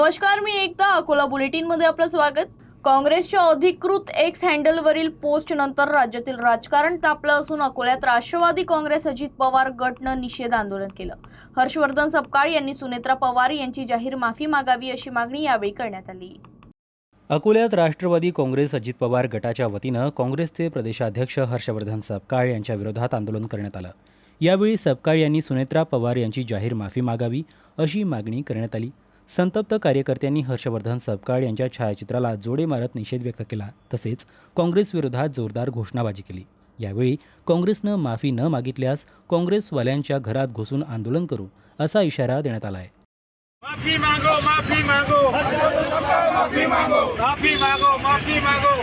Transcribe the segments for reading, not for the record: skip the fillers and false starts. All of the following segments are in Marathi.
नमस्कार, मी एकता अकोला बुलेटिनमध्ये आपलं स्वागत। काँग्रेसच्या अधिकृत एक्स हँडलवरील पोस्ट नंतर राज्यातील राजकारण तापलं असून अकोल्यात राष्ट्रवादी काँग्रेस अजित पवार गटनं निषेध आंदोलन केलं। हर्षवर्धन सपकाळ यांनी सुनेत्रा पवार यांची जाहीर माफी मागावी अशी मागणी यावेळी करण्यात आली। अकोल्यात राष्ट्रवादी काँग्रेस अजित पवार गटाच्या वतीनं काँग्रेसचे प्रदेशाध्यक्ष हर्षवर्धन सपकाळ यांच्या विरोधात आंदोलन करण्यात आलं। यावेळी सपकाळ यांनी सुनेत्रा पवार यांची जाहीर माफी मागावी अशी मागणी करण्यात आली। संतप्त कार्यकर्त्यांनी हर्षवर्धन सपकाळ यांच्या छायाचित्राला जोडे मारत निषेध व्यक्त केला, तसेच काँग्रेस विरोधात जोरदार घोषणाबाजी केली। यावेळी काँग्रेसनं माफी न मागितल्यास काँग्रेसवाल्यांच्या घरात घुसून आंदोलन करू असा इशारा देण्यात आला आहे। माफी मांगो, माफी मांगो, माफी मांगो, माफी मांगो, माफी मांगो,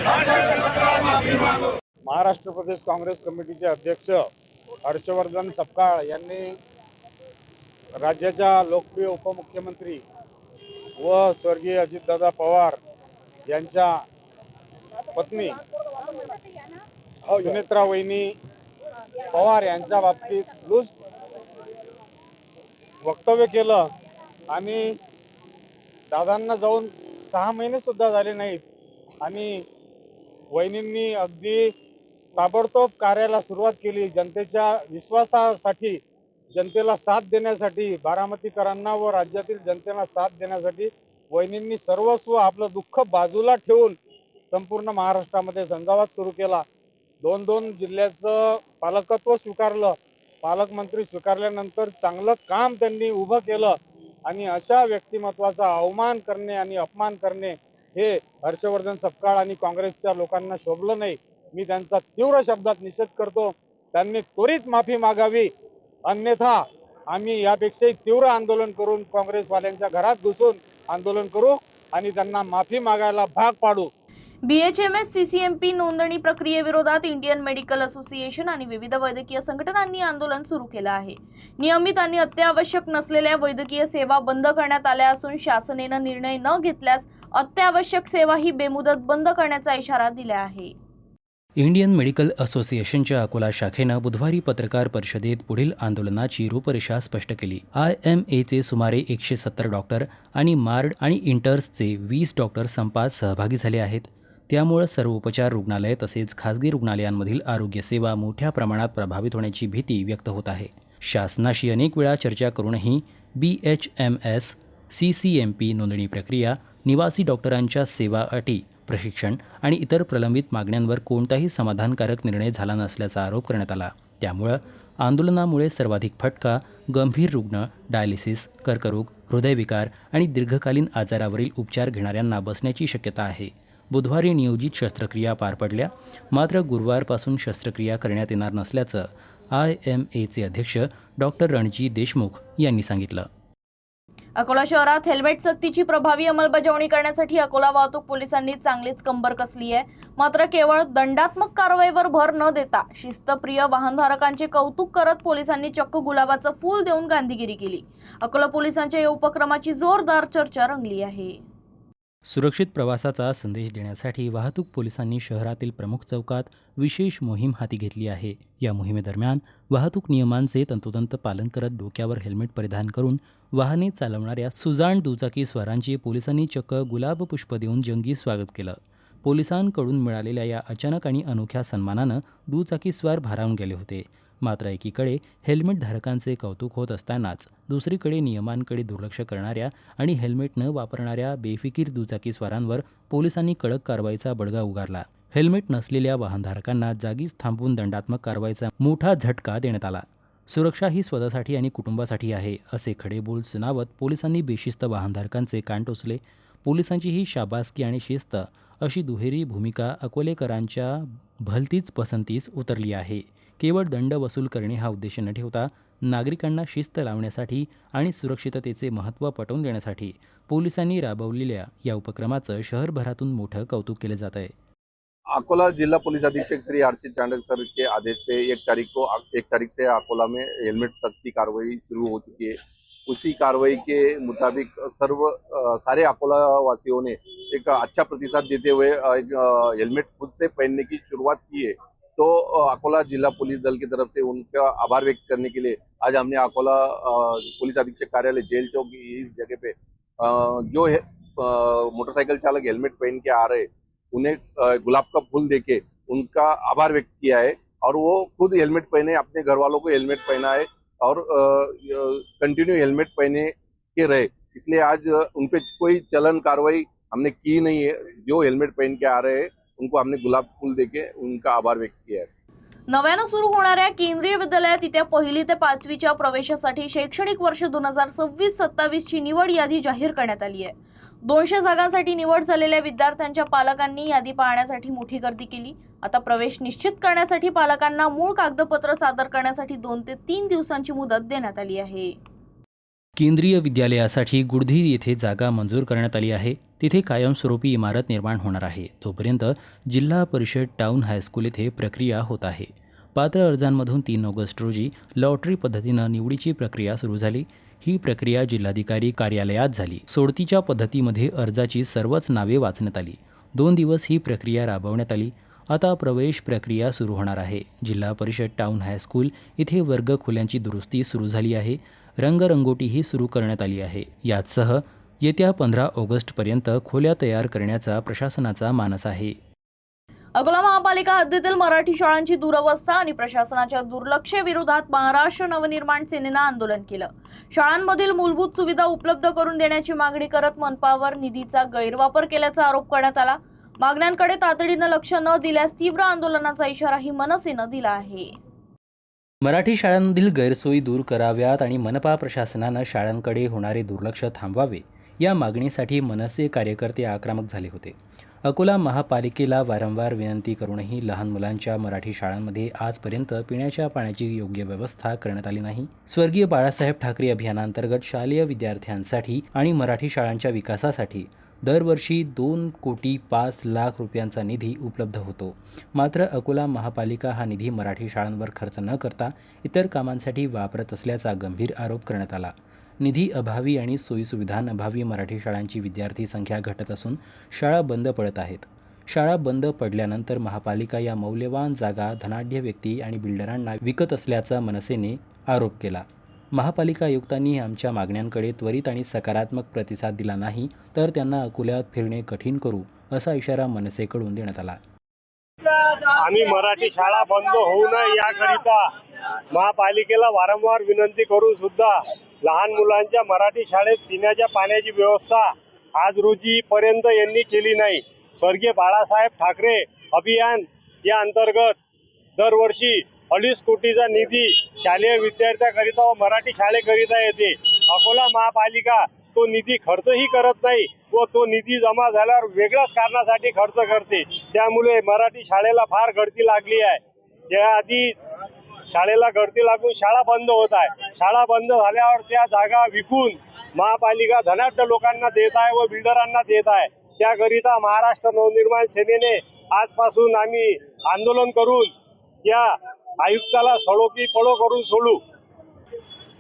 माफी मांगो। महाराष्ट्र प्रदेश काँग्रेस कमिटीचे अध्यक्ष हर्षवर्धन सपकाळ यांनी राज्याच्या लोकप्रिय उपमुख्यमंत्री व स्वर्गीय अजितदादा पवार यांच्या पत्नी सुनेत्रा वहिनी पवार यांच्या बाबतीत लूज वक्तव्य केलं आणि दादांना जाऊन 6 महिने सुद्धा झाले नाहीत आणि वहिनींनी अगदी ताबडतोब कार्याला सुरुवात केली। जनतेच्या विश्वासासाठी, जनतेला साथ देण्यासाठी, बारामतीकरांना व राज्यातील जनतेला साथ देण्यासाठी वहिनींनी सर्वस्व आपलं दुःख बाजूला ठेवून संपूर्ण महाराष्ट्रामध्ये झंझावात सुरू केला। 2 जिल्ह्याचं पालकत्व स्वीकारलं, पालकमंत्री स्वीकारल्यानंतर चांगलं काम त्यांनी उभं केलं आणि अशा व्यक्तिमत्वाचा अवमान करणे आणि अपमान करणे हे हर्षवर्धन सपकाळ आणि काँग्रेसच्या लोकांना शोभलं नाही। मी त्यांचा तीव्र शब्दात निषेध करतो। त्यांनी त्वरित माफी मागावी, अन्यथा आम्ही यापेक्षाही तीव्र आंदोलन करून काँग्रेसवाल्यांच्या घरात घुसून आंदोलन करू आणि त्यांना माफी मागायला भाग पाडू। BHMS CCMP नोंदणी प्रक्रियेविरोधात इंडियन मेडिकल असोसिएशन आणि विविध वैद्यकीय संघटनांनी आंदोलन सुरू केलं आहे। नियमित आणि अत्यावश्यक नसलेल्या वैद्यकीय सेवा बंद करण्यात आल्या असून शासनाने निर्णय न घेतल्यास अत्यावश्यक सेवाही बेमुदत बंद करण्याचा इशारा दिला आहे। इंडियन मेडिकल असोसिएशनच्या अकोला शाखेनं बुधवारी पत्रकार परिषदेत पुढील आंदोलनाची रूपरेषा स्पष्ट केली। IMAचे सुमारे 170 डॉक्टर आणि मार्ड आणि इंटर्सचे 20 डॉक्टर संपात सहभागी झाले आहेत। त्यामुळे सर्व उपचार रुग्णालय तसेच खासगी रुग्णालयांमधील आरोग्य सेवा मोठ्या प्रमाणात प्रभावित होण्याची भीती व्यक्त होत आहे। शासनाशी अनेक वेळा चर्चा करूनही BHMS CCMP नोंदणी प्रक्रिया, निवासी डॉक्टरांच्या सेवा अटी, प्रशिक्षण आणि इतर प्रलंबित मागण्यांवर कोणताही समाधानकारक निर्णय झाला नसल्याचा आरोप करण्यात आला। त्यामुळे आंदोलनामुळे सर्वाधिक फटका गंभीर रुग्ण, डायलिसिस, कर्करोग, हृदयविकार आणि दीर्घकालीन आजारावरील उपचार घेणाऱ्यांना बसण्याची शक्यता आहे। बुधवारी नियोजित शस्त्रक्रिया पार पडल्या, मात्र गुरुवारपासून शस्त्रक्रिया करण्यात येणार नसल्याचं IMAचे अध्यक्ष डॉक्टर रणजीत देशमुख यांनी सांगितलं। अकोला शहरात हेल्मेट सक्तीची प्रभावी अंमलबजावणी करण्यासाठी अकोला वाहतूक पोलिसांनी चांगलीच कंबर कसली आहे। मात्र केवळ दंडात्मक कारवाईवर भर न देता शिस्तप्रिय वाहनधारकांचे कौतुक करत पोलिसांनी चक्क गुलाबाचं फूल देऊन गांधीगिरी केली। अकोला पोलिसांच्या या उपक्रमाची जोरदार चर्चा रंगली आहे। सुरक्षित प्रवासाचा संदेश देण्यासाठी वाहतूक पोलिसांनी शहरातील प्रमुख चौकात विशेष मोहीम हाती घेतली आहे। या मोहिमेदरम्यान वाहतूक नियमांचे तंतोतंत पालन करत डोक्यावर हेल्मेट परिधान करून वाहने चालवणाऱ्या सुजाण दुचाकीस्वारांचे पोलिसांनी चक्क गुलाब पुष्प देऊन जंगी स्वागत केलं। पोलिसांकडून मिळालेल्या या अचानक आणि अनोख्या सन्मानानं दुचाकीस्वार भारावून गेले होते। मात्र एकीकडे हेल्मेट धारकांचे कौतुक होत असतानाच दुसरीकडे नियमांकडे दुर्लक्ष करणाऱ्या आणि हेल्मेट न वापरणाऱ्या बेफिकीर दुचाकीस्वारांवर पोलिसांनी कडक कारवाईचा बडगा उगारला। हेल्मेट नसलेल्या वाहनधारकांना जागीच थांबवून दंडात्मक कारवाईचा मोठा झटका देण्यात आला। सुरक्षा ही स्वतःसाठी आणि कुटुंबासाठी आहे असे खडे बोल सुनावत पोलिसांनी बेशिस्त वाहनधारकांचे कान टोचले। पोलिसांची ही शाबासकी आणि शिस्त अशी दुहेरी भूमिका अकोलेकरांच्या भलतीच पसंतीस उतरली आहे। केवळ दंड वसूल करणे हा उद्देश न ठेवता नागरिकांना शिस्त लावण्यासाठी आणि सुरक्षिततेचे महत्त्व पटवून देण्यासाठी पोलिसांनी राबवलेल्या या उपक्रमाचं शहरभरातून मोठं कौतुक केले जात आहे। अकोला जिला पुलिस अधीक्षक श्री आरची चांडक सर के आदेश से 1 तारीख से अकोला में हेलमेट सख्ती कार्रवाई शुरू हो चुकी है। उसी कार्रवाई के मुताबिक सारे अकोला वासियों ने एक अच्छा प्रतिसाद देते हुए एक हेलमेट खुद से पहनने की शुरुआत की है। तो अकोला जिला पुलिस दल की तरफ से उनका आभार व्यक्त करने के लिए आज हमने अकोला पुलिस अधीक्षक कार्यालय जेल चौक इस जगह पे जो मोटरसाइकिल चालक हेलमेट पहन के आ रहे उन्हें गुलाब का फूल देके उनका आभार व्यक्त किया है और वो खुद हेलमेट पहने, अपने घर वालों को हेलमेट पहना है और कंटिन्यू हेलमेट पहने के रहे। इसलिए आज उन पे कोई चलन कार्रवाई हमने की नहीं है। जो हेलमेट पहन के आ रहे हैं उनको हमने गुलाब फूल देके उनका आभार व्यक्त किया है। नव्यानं सुरू होणाऱ्या केंद्रीय विद्यालयात येत्या 1ली ते 5वीच्या प्रवेशासाठी शैक्षणिक वर्ष 2026-27 ची निवड यादी जाहीर करण्यात आली आहे। 200 जागांसाठी निवड झालेल्या विद्यार्थ्यांच्या पालकांनी यादी पाहण्यासाठी मोठी गर्दी केली। आता प्रवेश निश्चित करण्यासाठी पालकांना मूळ कागदपत्र सादर करण्यासाठी 2 ते 3 दिवसांची मुदत देण्यात आली आहे। केंद्रीय विद्यालयासाठी गुडधी येथे जागा मंजूर करण्यात आली आहे। तिथे कायमस्वरूपी इमारत निर्माण होणार आहे। तोपर्यंत जिल्हा परिषद टाउन हायस्कूल येथे प्रक्रिया होत आहे। पात्र अर्जांमधून 3 ऑगस्ट रोजी लॉटरी पद्धतीनं निवडीची प्रक्रिया सुरू झाली। ही प्रक्रिया जिल्हाधिकारी कार्यालयात झाली। सोडतीच्या पद्धतीमध्ये अर्जाची सर्वच नावे वाचण्यात आली। 2 दिवस ही प्रक्रिया राबवण्यात आली। आता प्रवेश प्रक्रिया सुरू होणार आहे। जिल्हा परिषद टाउन हायस्कूल इथे वर्गखोल्यांची दुरुस्ती सुरू झाली आहे। रंगरंगोटीही सुरू करण्यात आली आहे। याचसह येत्या 15 ऑगस्टपर्यंत खोल्या तयार करण्याचा प्रशासनाचा मानस आहे। अकोला महापालिका हद्दीतील मराठी शाळांची दुरवस्था आणि प्रशासनाच्या दुर्लक्षाविरोधात महाराष्ट्र नवनिर्माण सेनेनं आंदोलन केलं। शाळांमधील मूलभूत सुविधा उपलब्ध करून देण्याची मागणी करत मनपावर निधीचा गैरवापर केल्याचा आरोप करण्यात आला। मागण्यांकडे तातडीनं लक्ष न दिल्यास तीव्र आंदोलनाचा इशाराही मनसेनं दिला आहे। मराठी शाळांमधील गैरसोयी दूर कराव्यात आणि मनपा प्रशासनानं शाळांकडे होणारे दुर्लक्ष थांबवावे या मागणीसाठी मनसे कार्यकर्ते आक्रमक झाले होते। अकोला महापालिकेला वारंवार विनंती करूनही लहान मुलांच्या मराठी शाळांमध्ये आजपर्यंत पिण्याच्या पाण्याची योग्य व्यवस्था करण्यात आली नाही। स्वर्गीय बाळासाहेब ठाकरे अभियानांतर्गत शालेय विद्यार्थ्यांसाठी आणि मराठी शाळांच्या विकासासाठी दरवर्षी 2,05,00,000 रुपयांचा निधी उपलब्ध होतो। मात्र अकोला महापालिका हा निधी मराठी शाळांवर खर्च न करता इतर कामांसाठी वापरत असल्याचा गंभीर आरोप करण्यात आला। निधी अभावी आणि सोयीसुविधांअभावी मराठी शाळांची विद्यार्थी संख्या घटत असून शाळा बंद पडत आहेत। शाळा बंद पडल्यानंतर महापालिका या मौल्यवान जागा धनाढ्य व्यक्ती आणि बिल्डरांना विकत असल्याचा मनसेने आरोप केला। महापालिका आयुक्तांनी आमच्या मागण्यांकडे त्वरित आणि सकारात्मक प्रतिसाद दिला नाही तर त्यांना अकोल्यात फिरणे कठीण करू असा इशारा मनसेकडून देण्यात आला। आम्ही मराठी शाळा बंद होऊ नये याकरिता महापालिकेला वारंवार विनंती करून सुद्धा लहान मुलांच्या मराठी शाळेत पिण्याच्या पाण्याची व्यवस्था आज रोजी पर्यंत यांनी केली नाही। स्वर्गीय बाळासाहेब ठाकरे अभियान या अंतर्गत दरवर्षी 2.5 कोटीचा निधी शालेय विद्यार्थ्यांकरिता व मराठी शाळेकरिता येते। अकोला महापालिका तो निधी खर्चही करत नाही व तो निधी जमा झाल्यावर वेगळ्याच कारणासाठी खर्च करते। त्यामुळे मराठी शाळेला फार गर्दी लागली आहे। त्याआधी शाळेला गर्दी लागून शाळा बंद होत आहे। शाळा बंद झाल्यावर त्या जागा विकून महापालिका धनाढ्य लोकांना देत आहे व बिल्डरांना देत आहे। त्याकरिता महाराष्ट्र नवनिर्माण सेनेने आजपासून आम्ही आंदोलन करून या आयुक्ताला सडो की पडो करून सोडू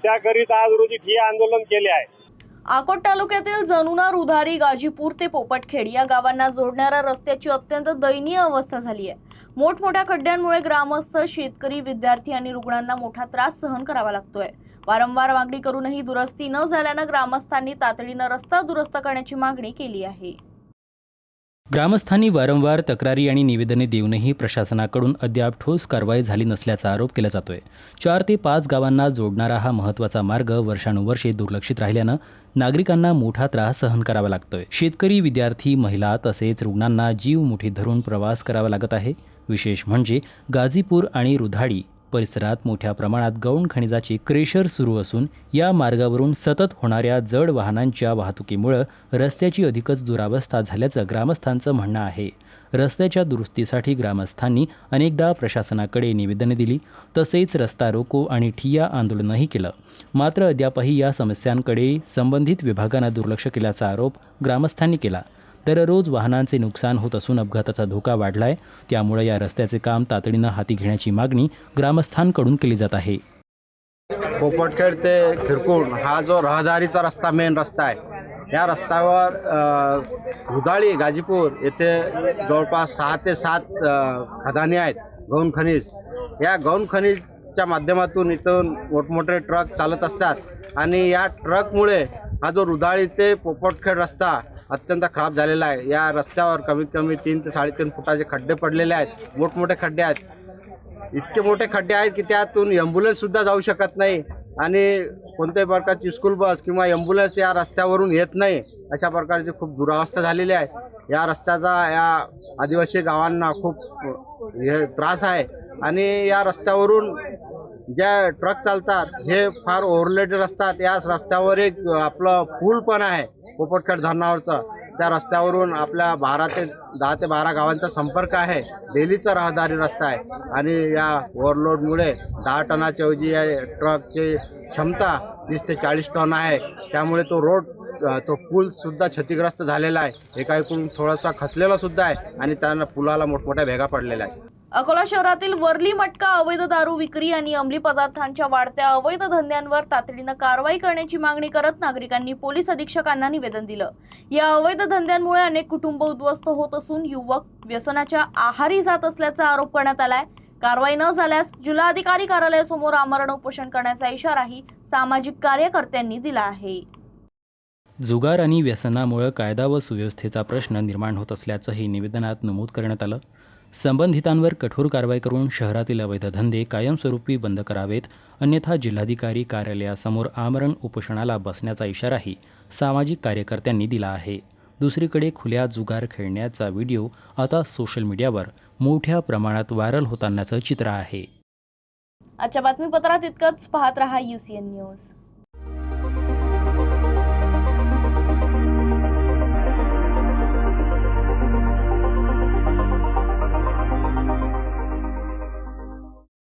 त्याकरिता आज रोजी ठिय्या आंदोलन केले आहे। अकोट तालुक्यातील जनुना, रुधारी, गाजीपूर ते पोपटखेड या गावांना जोडणाऱ्या रस्त्याची अत्यंत दयनीय अवस्था झाली आहे। मोठमोठ्या खड्ड्यांमुळे ग्रामस्थ, शेतकरी, विद्यार्थी आणि रुग्णांना मोठा त्रास सहन करावा लागतोय। वारंवार मागणी करूनही दुरुस्ती न झाल्यानं ग्रामस्थांनी तातडीनं रस्ता दुरुस्त करण्याची मागणी केली आहे। ग्रामस्थांनी वारंवार तक्रारी आणि निवेदने देऊनही प्रशासनाकडून अद्याप ठोस कारवाई झाली नसल्याचा आरोप केला जातोय। 4 ते 5 गावांना जोडणारा हा महत्त्वाचा मार्ग वर्षानुवर्षे दुर्लक्षित राहिल्यानं नागरिकांना मोठा त्रास सहन करावा लागतोय। शेतकरी, विद्यार्थी, महिला तसेच रुग्णांना जीव मुठीत धरून प्रवास करावा लागत आहे। विशेष म्हणजे गाजीपूर आणि रुधाडी परिसरात मोठ्या प्रमाणात गौण खनिजाचे क्रेशर सुरू असून या मार्गावरून सतत होणाऱ्या जड वाहनांच्या वाहतुकीमुळे रस्त्याची अधिकच दुरावस्था झाल्याचं ग्रामस्थांचं म्हणणं आहे। रस्त्याच्या दुरुस्तीसाठी ग्रामस्थांनी अनेकदा प्रशासनाकडे निवेदने दिली तसेच रस्ता रोको आणि ठिय्या आंदोलनही केलं। मात्र अद्यापही या समस्यांकडे संबंधित विभागानं दुर्लक्ष केल्याचा आरोप ग्रामस्थांनी केला। दररोज वाहनांचे नुकसान होत असून अपघाताचा धोका वाढलाय। त्यामुळे या रस्त्याचे काम तातडीनं हाती घेण्याची मागणी ग्रामस्थांकडून केली जात आहे। पोपटखेड ते खिरकुण हा जो रहदारीचा रस्ता मेन रस्ता आहे या रस्त्यावर रुधाळी, गाजीपूर येथे जवळपास 6 ते 7 खदाने आहेत गौण खनिज। या गौण खनिजच्या माध्यमातून इथून मोठमोठे ट्रक चालत असतात आणि या ट्रकमुळे हा जो रुधाळी ते पोपटखेड रस्ता अत्यंत खराब झालेला आहे. या रस्त्यावर कमीत कमी 3 ते 3.5 फुटाचे खड्डे पडलेले आहेत. मोठमोठे खड्डे आहेत. इतके मोठे खड्डे आहेत की त्यातून ॲम्ब्युलन्ससुद्धा जाऊ शकत नाही आणि कोणत्याही प्रकारची स्कूल बस किंवा ॲम्ब्युलन्स या रस्त्यावरून येत नाही. अशा प्रकारची खूप दुरावस्था झालेली आहे. या रस्त्याचा या आदिवासी गावांना खूप त्रास आहे आणि या रस्त्यावरून ज्या ट्रक चालतात हे फार ओव्हरलोडेड असतात. या रस्त्यावर एक आपलं पूल पण आहे पोपटखेड धरणावरचा. त्या रस्त्यावरून आपल्या 10 ते 12 गावांचा संपर्क आहे. डेलीचा रहदारी रस्ता आहे आणि या ओव्हरलोडमुळे 10 टनाच्या ऐवजी या ट्रकची क्षमता 30 ते 40 टन आहे. त्यामुळे तो पूलसुद्धा क्षतिग्रस्त झालेला आहे. एकाएकून थोडासा खचलेला सुद्धा आहे आणि त्यांना पुलाला मोठमोठ्या भेगा पडलेल्या आहेत. अकोला शहरातील वर्ली मटका अवैध दारू विक्री आणि अंमली पदार्थांच्या वाढत्या अवैध धंद्यांवर तातडीनं कारवाई करण्याची मागणी करत नागरिकांनी पोलीस अधीक्षकांना निवेदन दिलं. या अवैध धंद्यांमुळे अनेक कुटुंब उद्ध्वस्त होत असून युवक व्यसनाच्या आहारी जात असल्याचा आरोप करण्यात आलाय. कारवाई न झाल्यास जिल्हाधिकारी कार्यालयासमोर आमरण उपोषण करण्याचा इशाराही सामाजिक कार्यकर्त्यांनी दिला आहे. जुगार आणि व्यसनामुळे कायदा व सुव्यवस्थेचा प्रश्न निर्माण होत असल्याचंही निवेदनात नमूद करण्यात आलं. संबंधितांवर कठोर कारवाई करून शहरातील अवैध धंदे कायमस्वरूपी बंद करावेत, अन्यथा जिल्हाधिकारी कार्यालयासमोर आमरण उपोषणाला बसण्याचा इशाराही सामाजिक कार्यकर्त्यांनी दिला आहे. दुसरीकडे खुल्या जुगार खेळण्याचा व्हिडिओ आता सोशल मीडियावर मोठ्या प्रमाणात व्हायरल होतानाचं चित्र आहे. आजच्या बातमीपत्रात इतकंच. पाहत रहा UCN न्यूज.